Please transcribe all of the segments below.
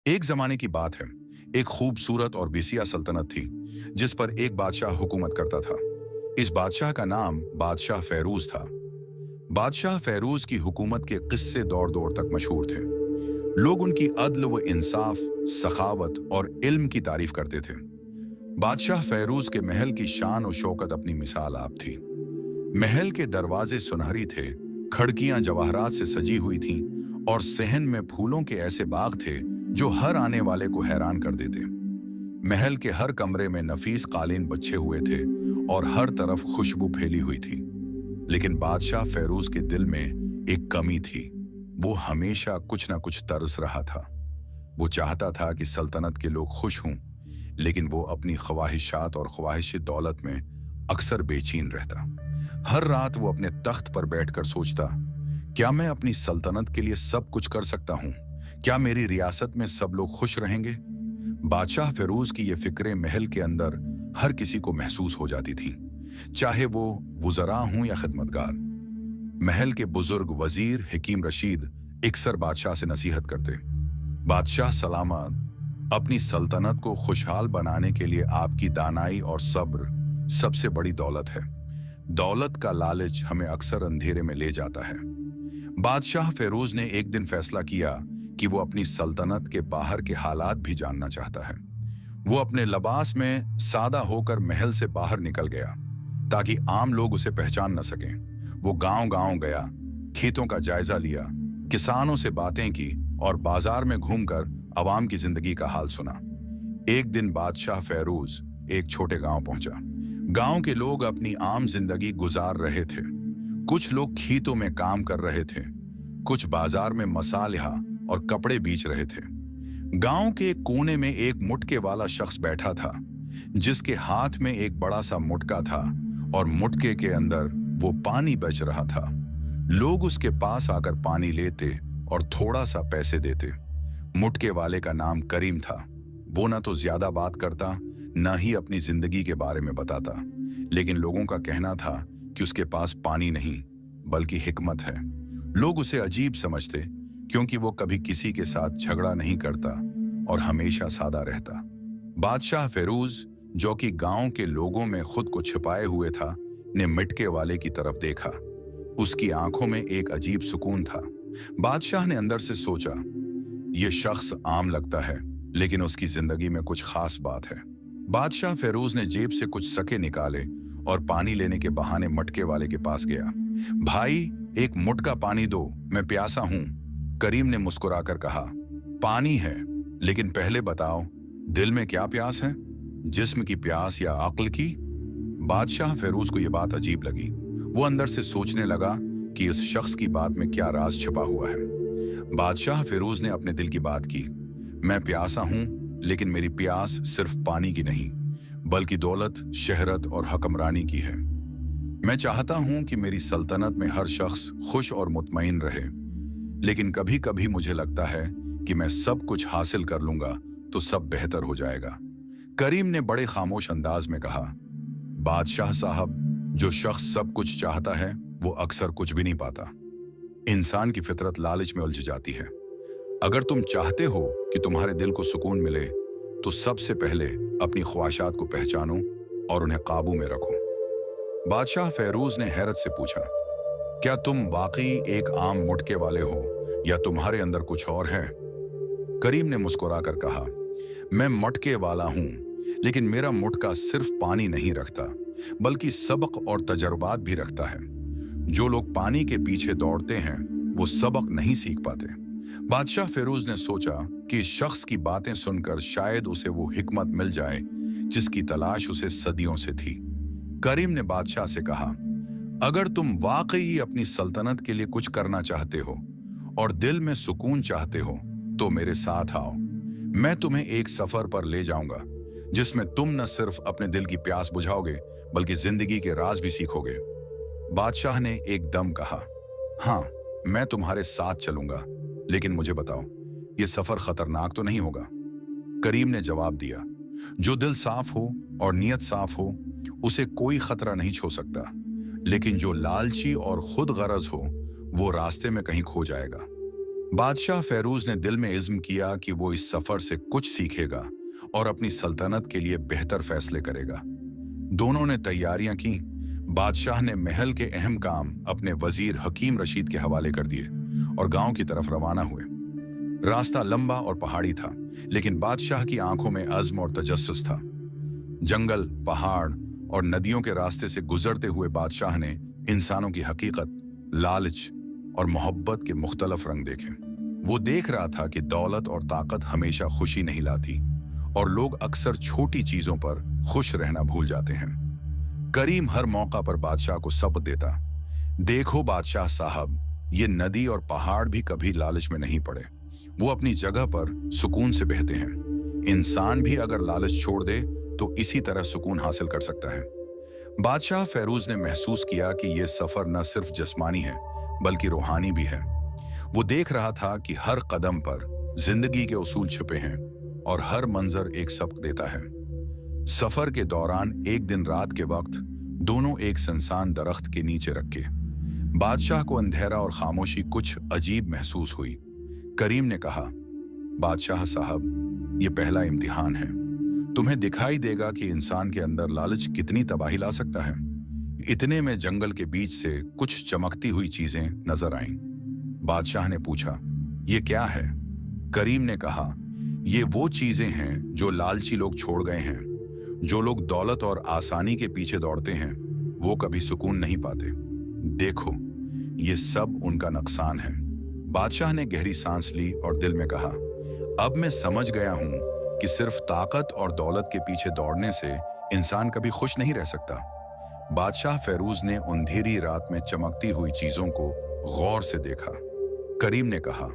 एक जमाने की बात है। एक खूबसूरत और विसिया सल्तनत थी जिस पर एक बादशाह हुकूमत करता था। इस बादशाह का नाम बादशाह फेरूज था। बादशाह फेरूज की हुकूमत के किस्से दौर दौर तक मशहूर थे। लोग उनकी अदल व इंसाफ, सखावत और इल्म की तारीफ करते थे। बादशाह फेरूज के महल की शान और शौकत अपनी मिसाल आप थी। महल के दरवाजे सुनहरी थे, खिड़कियां जवाहरात से सजी हुई थीं और सहन में फूलों के ऐसे बाग थे जो हर आने वाले को हैरान कर देते। महल के हर कमरे में नफीस कालीन बिछे हुए थे और हर तरफ खुशबू फैली हुई थी। लेकिन बादशाह फेरूज के दिल में एक कमी थी। वो हमेशा कुछ ना कुछ तरस रहा था। वो चाहता था कि सल्तनत के लोग खुश हों, लेकिन वो अपनी ख्वाहिशात और ख्वाहिश दौलत में अक्सर बेचैन रहता। हर रात वो अपने तख्त पर बैठकर सोचता, क्या मैं अपनी सल्तनत के लिए सब कुछ कर सकता हूँ? क्या मेरी रियासत में सब लोग खुश रहेंगे? बादशाह फिरोज की ये फिक्रें महल के अंदर हर किसी को महसूस हो जाती थीं, चाहे वो वुज़रा हों या खिदमतगार। महल के बुजुर्ग वजीर हकीम रशीद अक्सर बादशाह से नसीहत करते, बादशाह सलामत, अपनी सल्तनत को खुशहाल बनाने के लिए आपकी दानाई और सब्र सबसे बड़ी दौलत है। दौलत का लालच हमें अक्सर अंधेरे में ले जाता है। बादशाह फेरोज ने एक दिन फैसला किया कि वो अपनी सल्तनत के बाहर के हालात भी जानना चाहता है। वो अपने लिबास में सादा होकर महल से बाहर निकल गया ताकि आम लोग उसे पहचान न सकें। वो गांव-गांव गया, खेतों का जायजा लिया, किसानों से बातें की और बाजार में घूमकर आवाम की जिंदगी का हाल सुना। एक दिन बादशाह फेरोज एक छोटे गांव पहुंचा। गांव के लोग अपनी आम जिंदगी गुजार रहे थे। कुछ लोग खेतों में काम कर रहे थे, कुछ बाजार में मसाला और कपड़े बेच रहे थे। गांव के एक कोने में एक मुटके वाला शख्स बैठा था, जिसके हाथ में एक बड़ा सा मुटका था और मुटके के अंदर वो पानी बच रहा था। लोग उसके पास आकर पानी लेते और थोड़ा सा पैसे देते। मुटके वाले का नाम करीम था। वो ना तो ज्यादा बात करता, ना ही अपनी जिंदगी के बारे में बताता, लेकिन लोगों का कहना था कि उसके पास पानी नहीं बल्कि हिकमत है। लोग उसे अजीब समझते क्योंकि वो कभी किसी के साथ झगड़ा नहीं करता और हमेशा सादा रहता। बादशाह फेरूज, जो कि गांव के लोगों में खुद को छिपाए हुए था, ने मिटके वाले की तरफ देखा। उसकी आंखों में एक अजीब सुकून था। बादशाह ने अंदर से सोचा, यह शख्स आम लगता है, लेकिन उसकी जिंदगी में कुछ खास बात है। बादशाह फेरूज ने जेब से कुछ सके निकाले और पानी लेने के बहाने मटके वाले के पास गया। भाई, एक मुटका पानी दो, मैं प्यासा हूं, करीम ने मुस्कुराकर कहा। पानी है, लेकिन पहले बताओ, दिल में क्या प्यास है? जिस्म की प्यास या अक्ल की? बादशाह फेरूज को यह बात अजीब लगी। वो अंदर से सोचने लगा कि इस शख्स की बात में क्या राज छिपा हुआ है। बादशाह फेरूज ने अपने दिल की बात की। मैं प्यासा हूं, लेकिन मेरी प्यास सिर्फ पानी की नहीं बल्कि दौलत, शहरत और हुक्मरानी की है। मैं चाहता हूं कि मेरी सल्तनत में हर शख्स खुश और मुतमईन रहे, लेकिन कभी कभी मुझे लगता है कि मैं सब कुछ हासिल कर लूंगा तो सब बेहतर हो जाएगा। करीम ने बड़े खामोश अंदाज में कहा, बादशाह साहब, जो शख्स सब कुछ चाहता है वो अक्सर कुछ भी नहीं पाता। इंसान की फितरत लालच में उलझ जाती है। अगर तुम चाहते हो कि तुम्हारे दिल को सुकून मिले तो सबसे पहले अपनी ख्वाहिशात को पहचानो और उन्हें काबू में रखो। बादशाह फेरूज ने हैरत से पूछा, क्या तुम वाकई एक आम मुटके वाले हो या तुम्हारे अंदर कुछ और है? करीम ने मुस्कुराकर कहा, मैं मटके वाला हूं, लेकिन मेरा मुटका सिर्फ पानी नहीं रखता बल्कि सबक और तजर्बात भी रखता है। जो लोग पानी के पीछे दौड़ते हैं वो सबक नहीं सीख पाते। बादशाह फेरूज ने सोचा कि इस शख्स की बातें सुनकर शायद उसे वो हिकमत मिल जाए जिसकी तलाश उसे सदियों से थी। करीम ने बादशाह से कहा, अगर तुम वाकई अपनी सल्तनत के लिए कुछ करना चाहते हो और दिल में सुकून चाहते हो तो मेरे साथ आओ। मैं तुम्हें एक सफर पर ले जाऊंगा जिसमें तुम न सिर्फ अपने दिल की प्यास बुझाओगे बल्कि जिंदगी के राज भी सीखोगे। बादशाह ने एकदम कहा, हाँ, मैं तुम्हारे साथ चलूंगा, लेकिन मुझे बताओ, ये सफर खतरनाक तो नहीं होगा? करीम ने जवाब दिया, जो दिल साफ हो और नीयत साफ हो उसे कोई खतरा नहीं छू सकता, लेकिन जो लालची और खुद गरज हो वो रास्ते में कहीं खो जाएगा। बादशाह फेरूज ने दिल में इज़्म किया कि वो इस सफर से कुछ सीखेगा और अपनी सल्तनत के लिए बेहतर फैसले करेगा। दोनों ने तैयारियां की। बादशाह ने महल के अहम काम अपने वजीर हकीम रशीद के हवाले कर दिए और गांव की तरफ रवाना हुए। रास्ता लंबा और पहाड़ी था, लेकिन बादशाह की आंखों में अज़्म और तजस्सुस था। जंगल, पहाड़ और नदियों के रास्ते से गुजरते हुए बादशाह ने इंसानों की हकीकत, लालच और मोहब्बत के मुख्तलफ रंग देखे। वो देख रहा था कि दौलत और ताकत हमेशा खुशी नहीं लाती और लोग अक्सर छोटी चीजों पर खुश रहना भूल जाते हैं। करीम हर मौका पर बादशाह को सबक देता, देखो बादशाह साहब, ये नदी और पहाड़ भी कभी लालच में नहीं पड़े, वो अपनी जगह पर सुकून से बहते हैं। इंसान भी अगर लालच छोड़ दे तो इसी तरह सुकून हासिल कर सकता है। बादशाह फेरूज ने महसूस किया कि यह सफर न सिर्फ जिस्मानी है बल्कि रूहानी भी है। वो देख रहा था कि हर कदम पर जिंदगी के उसूल छिपे हैं और हर मंजर एक सबक देता है। सफर के दौरान एक दिन रात के वक्त दोनों एक सुनसान दरख्त के नीचे रखे। बादशाह को अंधेरा और खामोशी कुछ अजीब महसूस हुई। करीम ने कहा, बादशाह साहब, ये पहला इम्तिहान है। तुम्हें दिखाई देगा कि इंसान के अंदर लालच कितनी तबाही ला सकता है। इतने में जंगल के बीच से कुछ चमकती हुई चीजें नजर आईं। बादशाह ने पूछा, ये क्या है? करीम ने कहा, ये वो चीजें हैं जो लालची लोग छोड़ गए हैं। जो लोग दौलत और आसानी के पीछे दौड़ते हैं वो कभी सुकून नहीं पाते। देखो, ये सब उनका नुकसान है। बादशाह ने गहरी सांस ली और दिल में कहा, अब मैं समझ गया हूं कि सिर्फ ताकत और दौलत के पीछे दौड़ने से इंसान कभी खुश नहीं रह सकता। बादशाह फेरूज ने अंधेरी रात में चमकती हुई चीजों को गौर से देखा। करीम ने कहा,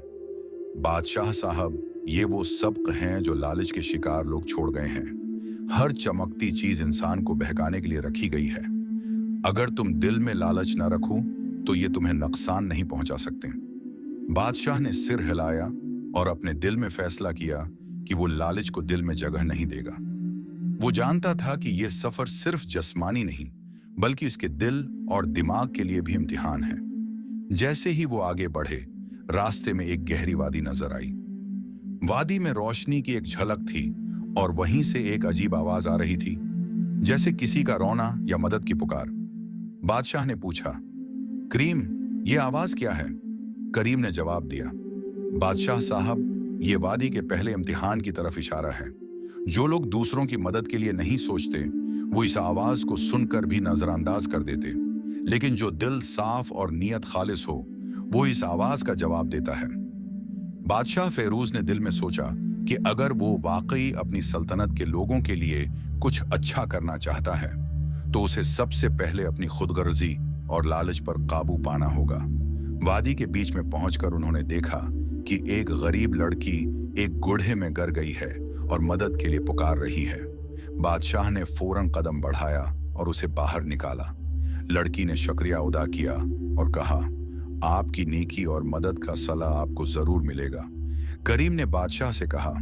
बादशाह साहब, ये वो सबक हैं जो लालच के शिकार लोग छोड़ गए हैं। हर चमकती चीज इंसान को बहकाने के लिए रखी गई है। अगर तुम दिल में लालच न रखो तो ये तुम्हें नुकसान नहीं पहुंचा सकते। बादशाह ने सिर हिलाया और अपने दिल में फैसला किया कि वो लालच को दिल में जगह नहीं देगा। वो जानता था कि यह सफर सिर्फ जिस्मानी नहीं बल्कि इसके दिल और दिमाग के लिए भी इम्तिहान है। जैसे ही वो आगे बढ़े, रास्ते में एक गहरी वादी नजर आई। वादी में रोशनी की एक झलक थी और वहीं से एक अजीब आवाज आ रही थी, जैसे किसी का रोना या मदद की पुकार। बादशाह ने पूछा, करीम, ये आवाज क्या है? करीम ने जवाब दिया, बादशाह साहब, ये वादी के पहले इम्तिहान की तरफ इशारा है। जो लोग दूसरों की मदद के लिए नहीं सोचते वो इस आवाज को सुनकर भी नजरअंदाज कर देते, लेकिन जो दिल साफ और नीयत खालिस हो वो इस आवाज का जवाब देता है। बादशाह फेरूज ने दिल में सोचा कि अगर वो वाकई अपनी सल्तनत के लोगों के लिए कुछ अच्छा करना चाहता है तो उसे सबसे पहले अपनी खुदगर्जी और लालच पर काबू पाना होगा। वादी के बीच में पहुंचकर उन्होंने देखा कि एक गरीब लड़की एक गड्ढे में गिर गई है और मदद के लिए पुकार रही है। बादशाह ने फौरन कदम बढ़ाया और उसे बाहर निकाला। लड़की ने शुक्रिया अदा किया और कहा, आपकी नेकी और मदद का सला आपको जरूर मिलेगा। करीम ने बादशाह से कहा,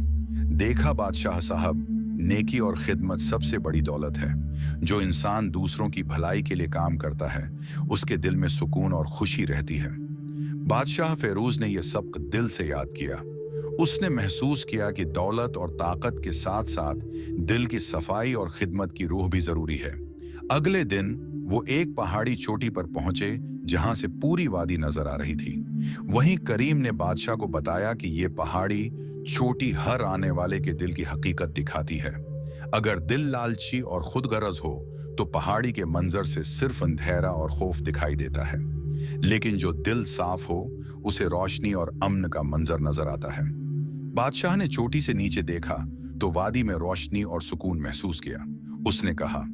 देखा बादशाह साहब, नेकी और खिदमत सबसे बड़ी दौलत है। जो इंसान दूसरों की भलाई के लिए काम करता है उसके दिल में सुकून और खुशी रहती है। बादशाह फेरूज ने यह सबक दिल से याद किया। उसने महसूस किया कि दौलत और ताकत के साथ साथ दिल की सफाई और खिदमत की रूह भी जरूरी है। अगले दिन वो एक पहाड़ी चोटी पर पहुंचे जहां से पूरी वादी नजर आ रही थी। वहीं करीम ने बादशाह को बताया कि ये पहाड़ी चोटी हर आने वाले के दिल की हकीकत दिखाती है। अगर दिल लालची और खुदगर्ज हो तो पहाड़ी के मंजर से सिर्फ अंधेरा और खौफ दिखाई देता है, लेकिन जो दिल साफ हो उसे रोशनी और अमन का मंजर नजर आता है। बादशाह ने चोटी से नीचे देखा तो वादी में रोशनी और सुकून महसूस किया। उसने कहा,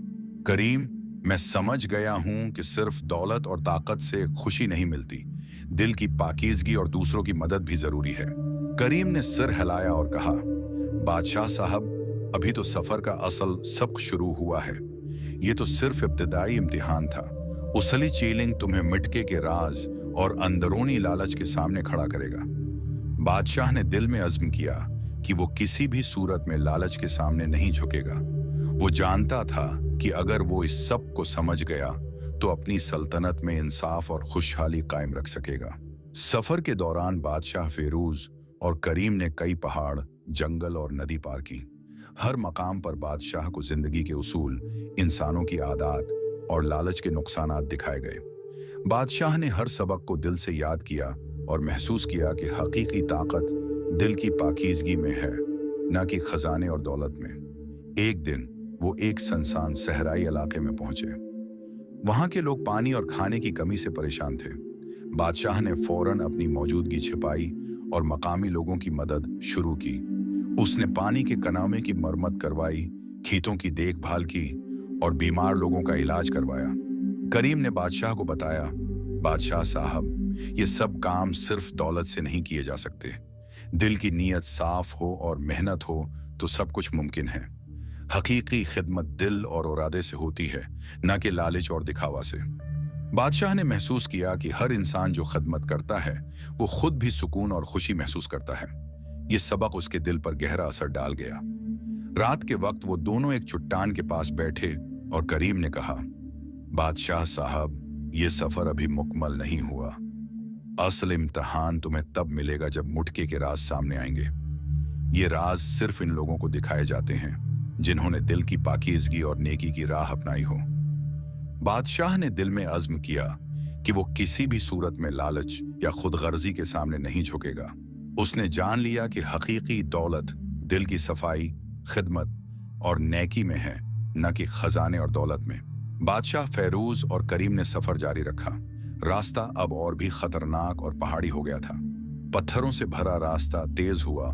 करीम, मैं समझ गया हूं कि सिर्फ दौलत और ताकत से खुशी नहीं मिलती, दिल की पाकीज़गी और दूसरों की मदद भी जरूरी है। करीम ने सिर हिलाया और कहा, बादशाह साहब, अभी तो सफर का असल सबक शुरू हुआ है। ये तो सिर्फ इब्तिदाई इम्तिहान था। असली चैलेंज तुम्हें मिटके के राज और अंदरूनी लालच के सामने खड़ा करेगा। बादशाह ने दिल में अज़्म किया कि वो किसी भी सूरत में लालच के सामने नहीं झुकेगा। वो जानता था कि अगर वो इस सब को समझ गया तो अपनी सल्तनत में इंसाफ और खुशहाली कायम रख सकेगा। सफर के दौरान बादशाह फेरूज और करीम ने कई पहाड़, जंगल और नदी पार की। हर मकाम पर बादशाह को जिंदगी के उसूल, इंसानों की आदत और लालच के नुकसानात दिखाए गए। बादशाह ने हर सबक को दिल से याद किया और महसूस किया कि हकीकी ताकत दिल की पाकीज़गी में है, न कि खजाने और दौलत में। एक दिन वो एक सुनसान सहराई इलाके में पहुंचे। वहां के लोग पानी और खाने की कमी से परेशान थे। बादशाह ने फौरन अपनी मौजूदगी छिपाई और मकामी लोगों की मदद शुरू की। उसने पानी के कनामे की मरम्मत करवाई, खेतों की देखभाल की और बीमार लोगों का इलाज करवाया। करीम ने बादशाह को बताया, बादशाह साहब, ये सब काम सिर्फ दौलत से नहीं किए जा सकते। दिल की नीयत साफ हो और मेहनत हो तो सब कुछ मुमकिन है। हकीकी खिदमत दिल और इरादे से होती है, न कि लालच और दिखावा से। बादशाह ने महसूस किया कि हर इंसान जो खिदमत करता है वो खुद भी सुकून और खुशी महसूस करता है। ये सबक उसके दिल पर गहरा असर डाल गया। रात के वक्त वो दोनों एक चट्टान के पास बैठे और करीम ने कहा, बादशाह साहब, ये सफर अभी मुकम्मल नहीं हुआ। असल इम्तिहान तुम्हें तब मिलेगा जब मुटके के राज सामने आएंगे। ये राज सिर्फ इन लोगों को दिखाए जाते हैं जिन्होंने दिल की पाकीज़गी और नेकी की राह अपनाई हो। बादशाह ने दिल में अज़्म किया कि वो किसी भी सूरत में लालच या खुदगर्जी के सामने नहीं झुकेगा। उसने जान लिया कि हकीकी दौलत दिल की सफाई, खिदमत और नेकी में है, न कि खजाने और दौलत में। बादशाह फेरूज और करीम ने सफर जारी रखा। रास्ता अब और भी खतरनाक और पहाड़ी हो गया था। पत्थरों से भरा रास्ता तेज हुआ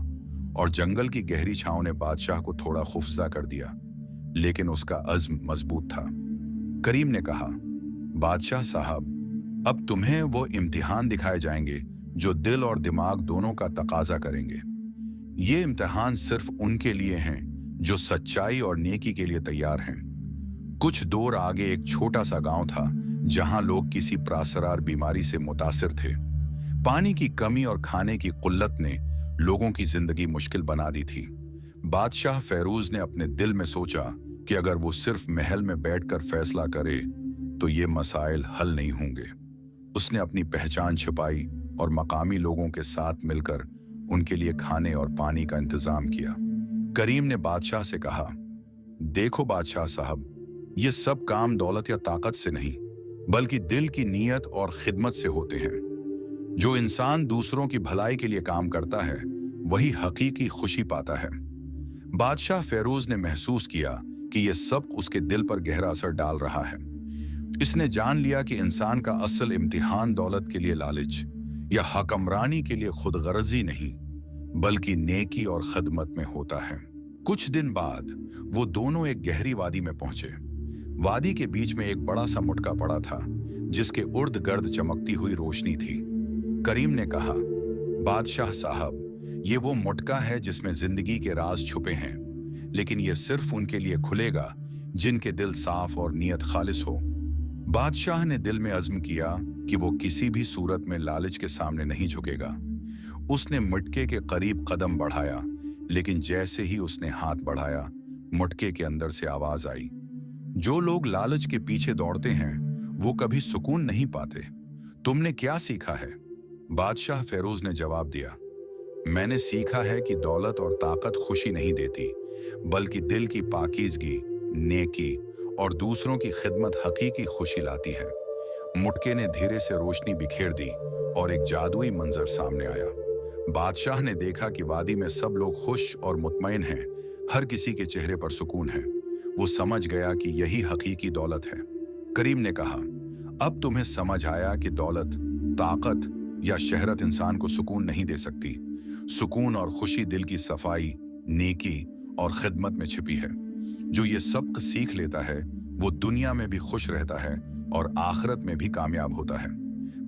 और जंगल की गहरी छांव ने बादशाह को थोड़ा खौफजदा कर दिया, लेकिन उसका अज़्म मजबूत था। करीम ने कहा, बादशाह साहब, अब तुम्हें वो इम्तिहान दिखाए जाएंगे जो दिल और दिमाग दोनों का तकाजा करेंगे। ये इम्तिहान सिर्फ उनके लिए हैं जो सच्चाई और नेकी के लिए तैयार हैं। कुछ दूर आगे एक छोटा सा गांव था जहां लोग किसी प्रासरार बीमारी से मुतासिर थे। पानी की कमी और खाने की कुल्लत ने लोगों की जिंदगी मुश्किल बना दी थी। बादशाह फेरूज ने अपने दिल में सोचा कि अगर वो सिर्फ महल में बैठकर फैसला करे तो ये मसाइल हल नहीं होंगे। उसने अपनी पहचान छिपाई और मकामी लोगों के साथ मिलकर उनके लिए खाने और पानी का इंतजाम किया। करीम ने बादशाह से कहा, देखो बादशाह साहब, ये सब काम दौलत या ताकत से नहीं बल्कि दिल की नीयत और खिदमत से होते हैं। जो इंसान दूसरों की भलाई के लिए काम करता है वही हकीकी खुशी पाता है। बादशाह फेरूज ने महसूस किया कि यह सब उसके दिल पर गहरा असर डाल रहा है। इसने जान लिया कि इंसान का असल इम्तिहान दौलत के लिए लालच या हकमरानी के लिए खुदगर्जी नहीं बल्कि नेकी और खिदमत में होता है। कुछ दिन बाद वो दोनों एक गहरी वादी में पहुंचे। वादी के बीच में एक बड़ा सा मुटका पड़ा था जिसके उर्द गर्द चमकती हुई रोशनी थी। करीम ने कहा, बादशाह साहब, ये वो मुटका है जिसमें जिंदगी के राज छुपे हैं, लेकिन ये सिर्फ उनके लिए खुलेगा जिनके दिल साफ और नीयत खालिस हो। बादशाह ने दिल में अज़्म किया कि वो किसी भी सूरत में लालच के सामने नहीं झुकेगा। उसने मुटके के करीब कदम बढ़ाया, लेकिन जैसे ही उसने हाथ बढ़ाया, मुटके के अंदर से आवाज आई, जो लोग लालच के पीछे दौड़ते हैं वो कभी सुकून नहीं पाते। तुमने क्या सीखा है? बादशाह फेरूज ने जवाब दिया, मैंने सीखा है कि दौलत और ताकत खुशी नहीं देती बल्कि दिल की पाकीज़गी, नेकी और दूसरों की खिदमत हकीकी खुशी लाती है। मुटके ने धीरे से रोशनी बिखेर दी और एक जादुई मंजर सामने आया। बादशाह ने देखा कि वादी में सब लोग खुश और मुतमईन हैं, हर किसी के चेहरे पर सुकून है। वो समझ गया कि यही हकीकी दौलत है। करीम ने कहा, अब तुम्हें समझ आया कि दौलत, ताकत या शहरत इंसान को सुकून नहीं दे सकती। सुकून और खुशी दिल की सफाई, नेकी और खिदमत में छिपी है। जो ये सबक सीख लेता है वो दुनिया में भी खुश रहता है और आखिरत में भी कामयाब होता है।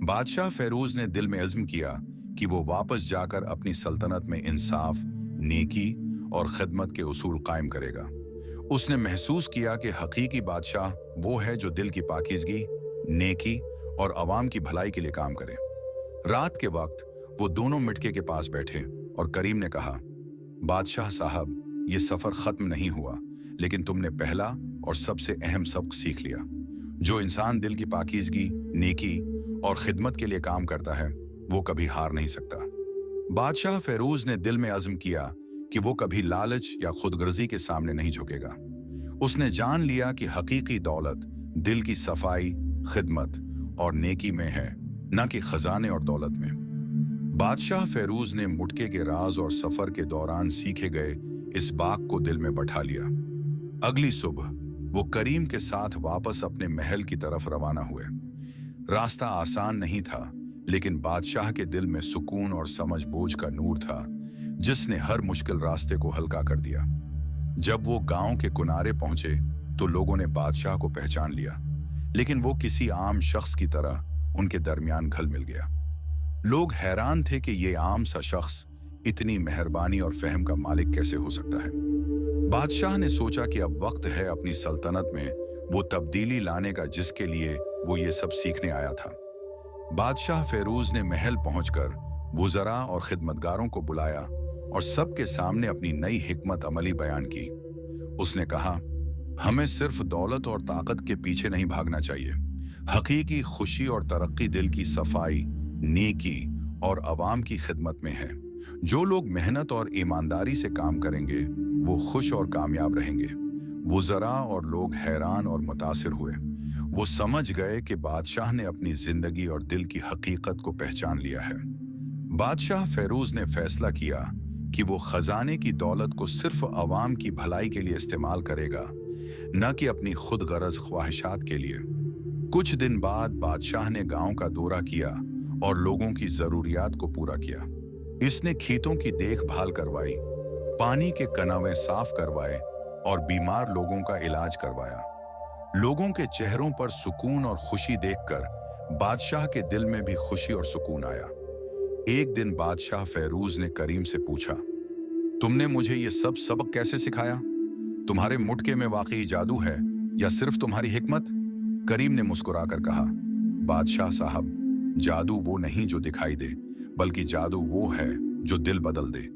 बादशाह फेरूज ने दिल में अज़्म किया कि वो वापस जाकर अपनी सल्तनत में इंसाफ, नेकी और खिदमत के उसूल कायम करेगा। उसने महसूस किया कि हकीकी बादशाह वो है जो दिल की पाकीज़गी, नेकी और अवाम की भलाई के लिए काम करे। रात के वक्त वो दोनों मिटके के पास बैठे और करीम ने कहा, बादशाह साहब, ये सफर खत्म नहीं हुआ, लेकिन तुमने पहला और सबसे अहम सबक सीख लिया। जो इंसान दिल की पाकीज़गी, नेकी और खिदमत के लिए काम करता है वो कभी हार नहीं सकता। बादशाह फेरूज ने दिल में अज़्म किया कि वो कभी लालच या खुदगर्जी के सामने नहीं झुकेगा। उसने जान लिया कि हकीकी दौलत दिल की सफाई, खिदमत और नेकी में है, न कि खजाने और दौलत में। बादशाह फेरूज ने मुटके के राज और सफर के दौरान सीखे गए इस बाग को दिल में बैठा लिया। अगली सुबह वो करीम के साथ वापस अपने महल की तरफ रवाना हुए। रास्ता आसान नहीं था, लेकिन बादशाह के दिल में सुकून और समझ बोझ का नूर था, जिसने हर मुश्किल रास्ते को हल्का कर दिया। जब वो गांव के किनारे पहुंचे तो लोगों ने बादशाह को पहचान लिया, लेकिन वो किसी आम शख्स की तरह उनके दरमियान घुल मिल गया। लोग हैरान थे कि ये आम सा शख्स इतनी मेहरबानी और फहम का मालिक कैसे हो सकता है। बादशाह ने सोचा कि अब वक्त है अपनी सल्तनत में वो तब्दीली लाने का जिसके लिए वो ये सब सीखने आया था। बादशाह फेरूज ने महल पहुंचकर वुज़रा और खिदमतगारों को बुलाया और सबके सामने अपनी नई हिकमत अमली बयान की। उसने कहा, हमें सिर्फ दौलत और ताकत के पीछे नहीं भागना चाहिए। हकीकी खुशी और तरक्की दिल की सफाई, नेकी और अवाम की खिदमत में है। जो लोग मेहनत और ईमानदारी से काम करेंगे वो खुश और कामयाब रहेंगे। वुज़रा और लोग हैरान और मुतासिर हुए। वो समझ गए कि बादशाह ने अपनी जिंदगी और दिल की हकीकत को पहचान लिया है। बादशाह फेरूज ने फैसला किया कि वो खजाने की दौलत को सिर्फ अवाम की भलाई के लिए इस्तेमाल करेगा, न कि अपनी खुद गरज ख्वाहिशात के लिए। कुछ दिन बाद बादशाह ने गांव का दौरा किया और लोगों की जरूरियात को पूरा किया। इसने खेतों की देखभाल करवाई, पानी के कनावे साफ करवाए और बीमार लोगों का इलाज करवाया। लोगों के चेहरों पर सुकून और खुशी देखकर बादशाह के दिल में भी खुशी और सुकून आया। एक दिन बादशाह फेरूज ने करीम से पूछा, तुमने मुझे ये सब सबक कैसे सिखाया? तुम्हारे मुटके में वाकई जादू है या सिर्फ तुम्हारी हिकमत? करीम ने मुस्कुराकर कहा, बादशाह साहब, जादू वो नहीं जो दिखाई दे, बल्कि जादू वो है जो दिल बदल दे।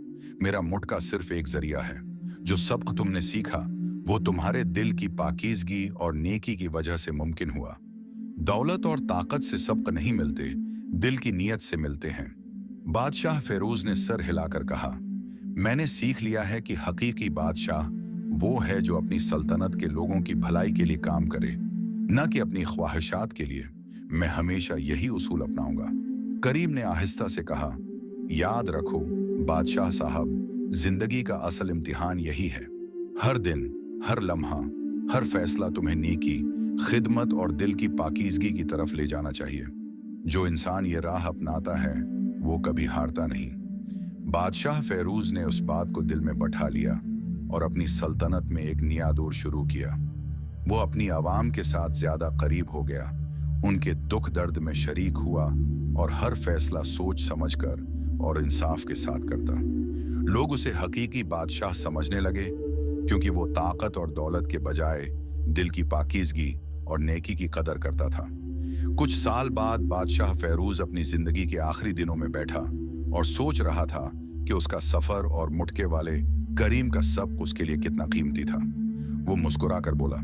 मेरा मुटका सिर्फ एक जरिया है। जो सबक तुमने सीखा वो तुम्हारे दिल की पाकीज़गी और नेकी की वजह से मुमकिन हुआ। दौलत और ताकत से सबक नहीं मिलते, दिल की नीयत से मिलते हैं। बादशाह फेरूज ने सर हिलाकर कहा, मैंने सीख लिया है कि हकीकी बादशाह वो है जो अपनी सल्तनत के लोगों की भलाई के लिए काम करे, न कि अपनी ख्वाहिशात के लिए। मैं हमेशा यही उसूल अपनाऊंगा। करीम ने आहिस्ता से कहा, याद रखो बादशाह साहब, जिंदगी का असल इम्तिहान यही है। हर दिन, हर लम्हा, हर फैसला तुम्हें नेकी, खिदमत और दिल की पाकीज़गी की तरफ ले जाना चाहिए। जो इंसान ये राह अपनाता है वो कभी हारता नहीं। बादशाह फेरूज ने उस बात को दिल में बैठा लिया और अपनी सल्तनत में एक नया दौर शुरू किया। वो अपनी आवाम के साथ ज्यादा करीब हो गया, उनके दुख दर्द में शरीक हुआ और हर फैसला सोच समझकर और इंसाफ के साथ करता। लोग उसे हकीकी बादशाह समझने लगे, क्योंकि वो ताकत और दौलत के बजाय दिल की पाकीज़गी और नेकी की कदर करता था। कुछ साल बाद बादशाह फेरूज अपनी जिंदगी के आखिरी दिनों में बैठा और सोच रहा था कि उसका सफर और मुटके वाले करीम का सब उसके लिए कितना कीमती था। वो मुस्कुराकर बोला,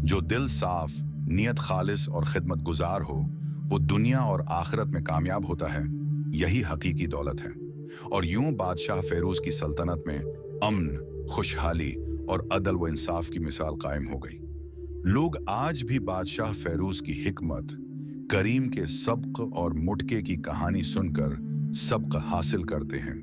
जो दिल साफ, नियत खालिस और खिदमत गुजार हो वो दुनिया और आखिरत में कामयाब होता है। यही हकीकी दौलत है। और यूं बादशाह फेरूज की सल्तनत में अमन, खुशहाली और अदल व इंसाफ की मिसाल कायम हो गई। लोग आज भी बादशाह फेरूज की हिकमत, करीम के सबक और मुटके की कहानी सुनकर सबक हासिल करते हैं।